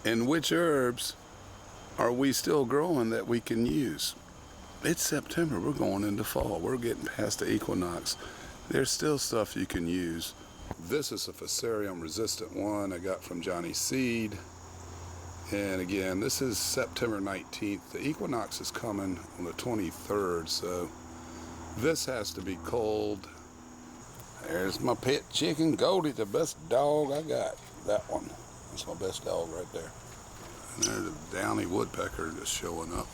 And which herbs are we still growing that we can use? It's September, we're going into fall, we're getting past the equinox. There's still stuff you can use. This is a fusarium resistant one I got from Johnny's Seed. And again, this is September 19th. The equinox is coming on the 23rd, so this has to be cold. There's my pet chicken, Goldie, the best dog I got. That one. That's my best dog right there. And there's a downy woodpecker just showing up.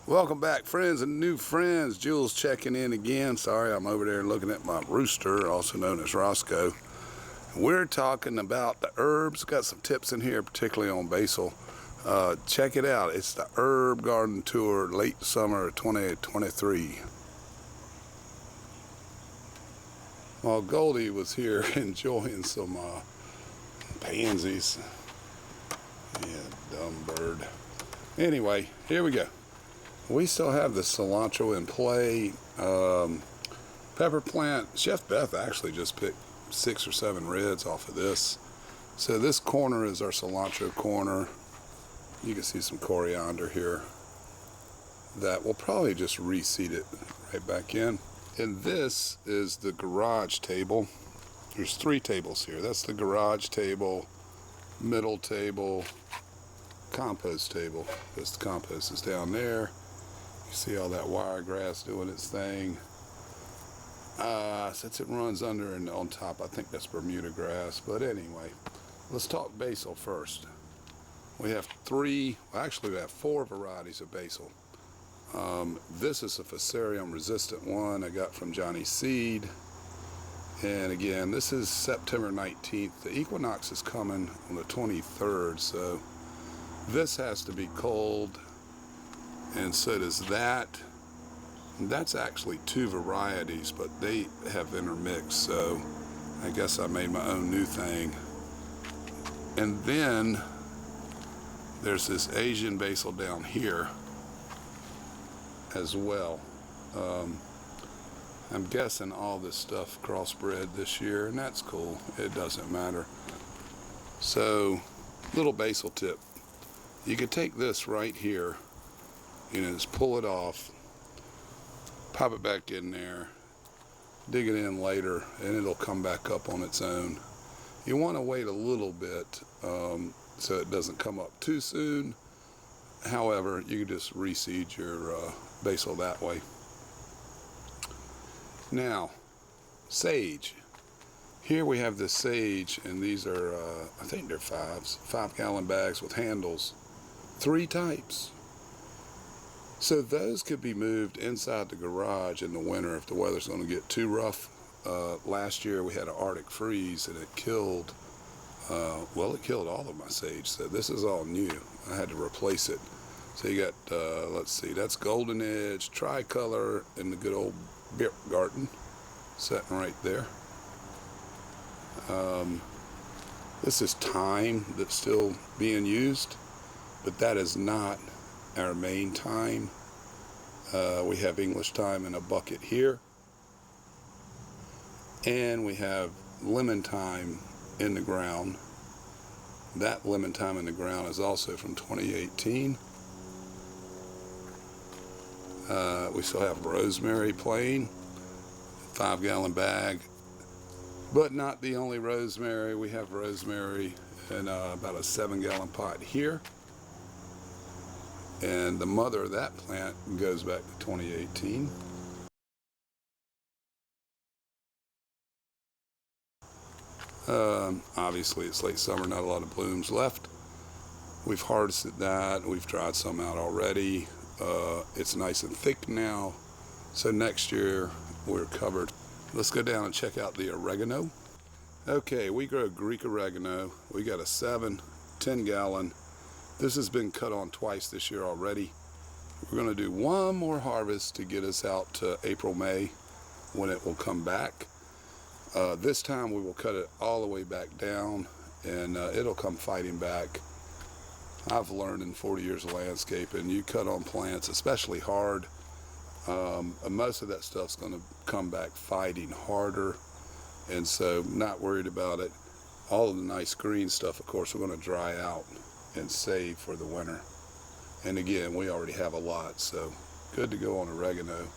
Welcome back, friends and new friends. Jules checking in again. Sorry, I'm over there looking at my rooster, also known as Roscoe. We're talking about the herbs. Got some tips in here, particularly on basil. Check it out. It's the Herb Garden Tour, late summer 2023. While Goldie was here enjoying some pansies. Yeah, dumb bird. Anyway, here we go. We still have the cilantro in play. Pepper plant. Chef Beth actually just picked 6 or 7 reds off of this. So this corner is our cilantro corner. You can see some coriander here. That will probably just reseed it right back in. And this is the garage table. There's 3 tables here. That's the garage table, middle table, compost table. This compost is down there. You see all that wiregrass doing its thing. Since it runs under and on top, I think that's Bermuda grass. But anyway, let's talk basil first. We have 3, well, actually we have 4 varieties of basil. This is a fusarium resistant one I got from Johnny's Seed. And again, this is September 19th. The equinox is coming on the 23rd, so this has to be cold, and so does that. And that's actually 2 varieties, but they have intermixed, so I guess I made my own new thing. And then there's this Asian basil down here as well. I'm guessing all this stuff crossbred this year, and that's cool. It doesn't matter. So, little basil tip. You could take this right here, just pull it off, pop it back in there, dig it in later, and it'll come back up on its own. You want to wait a little bit so it doesn't come up too soon. However, you can just reseed your basil that way. Now, sage. Here we have the sage, and these are, I think they're 5-gallon bags with handles. 3 types. So those could be moved inside the garage in the winter if the weather's going to get too rough. Last year we had an Arctic freeze, and it killed, it killed all of my sage. So this is all new. I had to replace it. So you got, let's see, that's Golden Edge, Tricolor, and the good old Beer Garden sitting right there. This is thyme that's still being used, but that is not our main thyme. We have English thyme in a bucket here, and we have lemon thyme in the ground. That lemon thyme in the ground is also from 2018. We still have rosemary plain, 5-gallon bag, but not the only rosemary. We have rosemary in about a 7-gallon pot here. And the mother of that plant goes back to 2018. Obviously it's late summer, not a lot of blooms left. We've harvested that, we've dried some out already. It's nice and thick now, so next year we're covered. Let's go down and check out the oregano. Okay, we grow Greek oregano. We got a 10-gallon. This has been cut on twice this year already. We're going to do one more harvest to get us out to April, May, when it will come back. This time we will cut it all the way back down, and it'll come fighting back. I've learned in 40 years of landscaping, you cut on plants, especially hard, most of that stuff's going to come back fighting harder, and so not worried about it. all of the nice green stuff, of course, we're going to dry out and save for the winter. And again, we already have a lot, so good to go on oregano.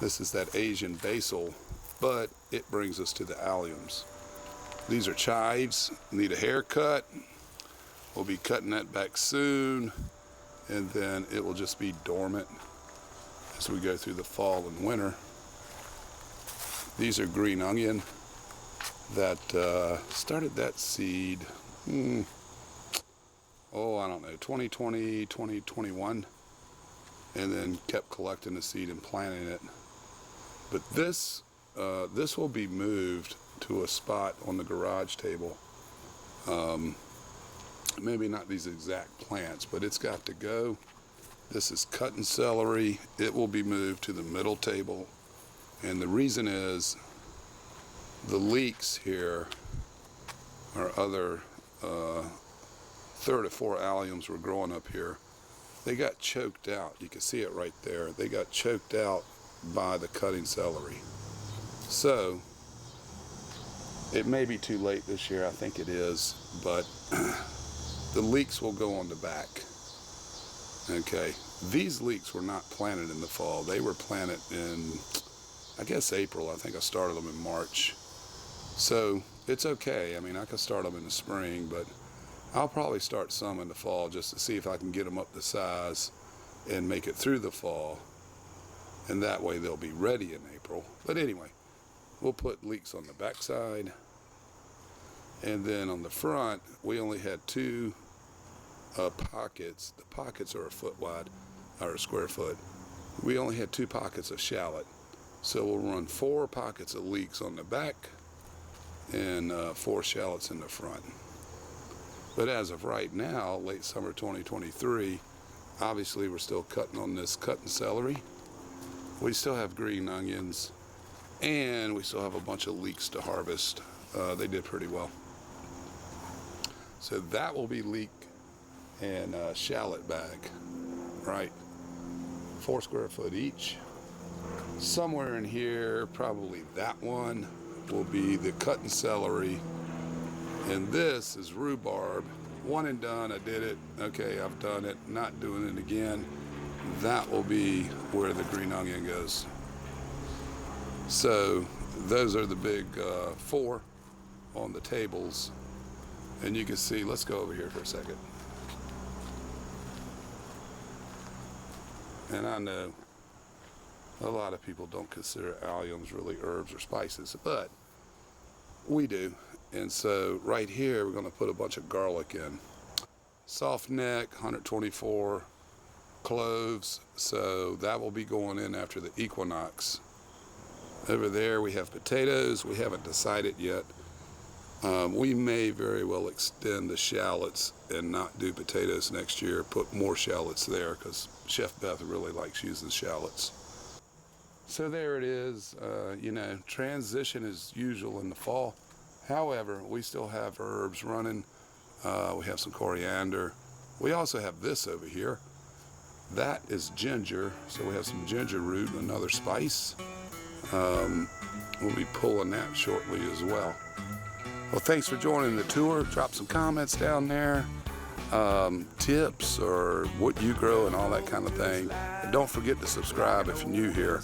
This is that Asian basil, but it brings us to the alliums. These are chives, need a haircut. We'll be cutting that back soon, and then it will just be dormant as we go through the fall and winter. These are green onion that started that seed, I don't know, 2020, 2021, and then kept collecting the seed and planting it. But this will be moved to a spot on the garage table. Maybe not these exact plants, but it's got to go. This is cutting celery. It will be moved to the middle table. And the reason is the leeks here, our other 3rd or 4 alliums were growing up here. They got choked out. You can see it right there. They got choked out by the cutting celery. So it may be too late this year. I think it is, but the leeks will go on the back. Okay, these leeks were not planted in the fall. They were planted in, I guess, April. I think I started them in March. So it's okay. I mean, I could start them in the spring, but I'll probably start some in the fall just to see if I can get them up to size and make it through the fall. And that way they'll be ready in April. But anyway, we'll put leeks on the backside. And then on the front, we only had 2 pockets. The pockets are a foot wide, or a square foot. We only had 2 pockets of shallot. So we'll run 4 pockets of leeks on the back and 4 shallots in the front. But as of right now, late summer 2023, obviously we're still cutting on this cutting celery. We still have green onions, and we still have a bunch of leeks to harvest. They did pretty well. So that will be leek and shallot bag, right? 4 square foot each. Somewhere in here, probably that one will be the cutting celery. And this is rhubarb. One and done, I did it. Okay, I've done it, not doing it again. That will be where the green onion goes. So those are the big 4 on the tables. And you can see, let's go over here for a second. And I know a lot of people don't consider alliums really herbs or spices, but we do. And so right here, we're going to put a bunch of garlic in. Soft neck, 124 cloves. So that will be going in after the equinox. Over there, we have potatoes. We haven't decided yet. We may very well extend the shallots and not do potatoes next year. Put more shallots there because Chef Beth really likes using shallots. So there it is. Transition is usual in the fall. However, we still have herbs running. We have some coriander. We also have this over here. That is ginger. So we have some ginger root, another spice. We'll be pulling that shortly as well. Well, thanks for joining the tour. Drop some comments down there. Tips or what you grow and all that kind of thing. And don't forget to subscribe if you're new here.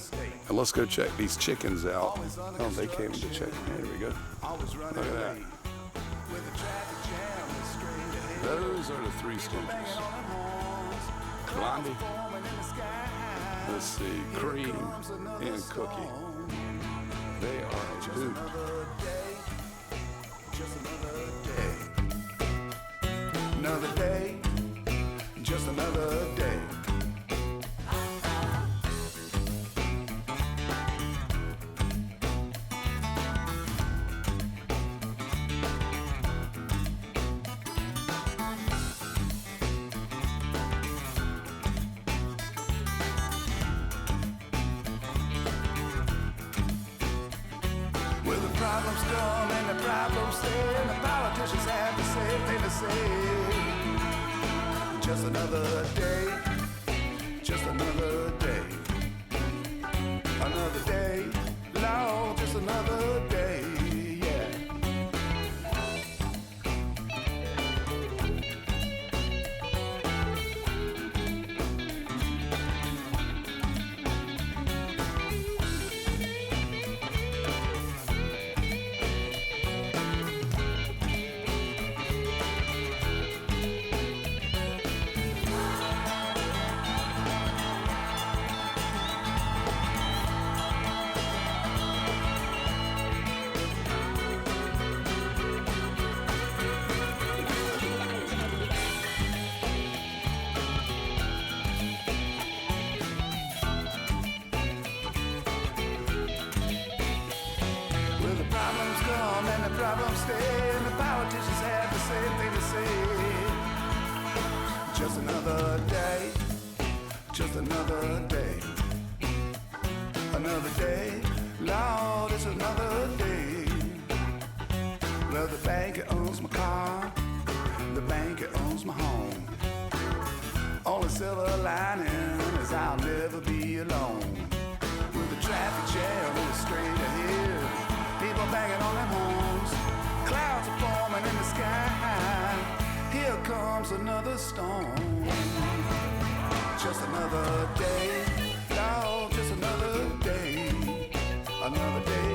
And let's go check these chickens out. Oh, they came to check. There we go. Look at that. Those are the 3 stooges. Blondie. Let's see, cream and cookie. They are 2. Another day, just another day. Well, the problems come and the problems stay, and the politicians have the same thing to say. Just another day, just another day. Another day, Lord, just another day, yeah. problems stay, and the politicians have the same thing to say. Just another day, just another day. Another day, Lord, it's another day. Well, the banker owns my car, the banker owns my home. Only silver lining is I'll never be alone. With the traffic jam is straight ahead, people banging on their horns, clouds are forming in the sky. Here comes another storm. Just another day, Lord, just another day. Another day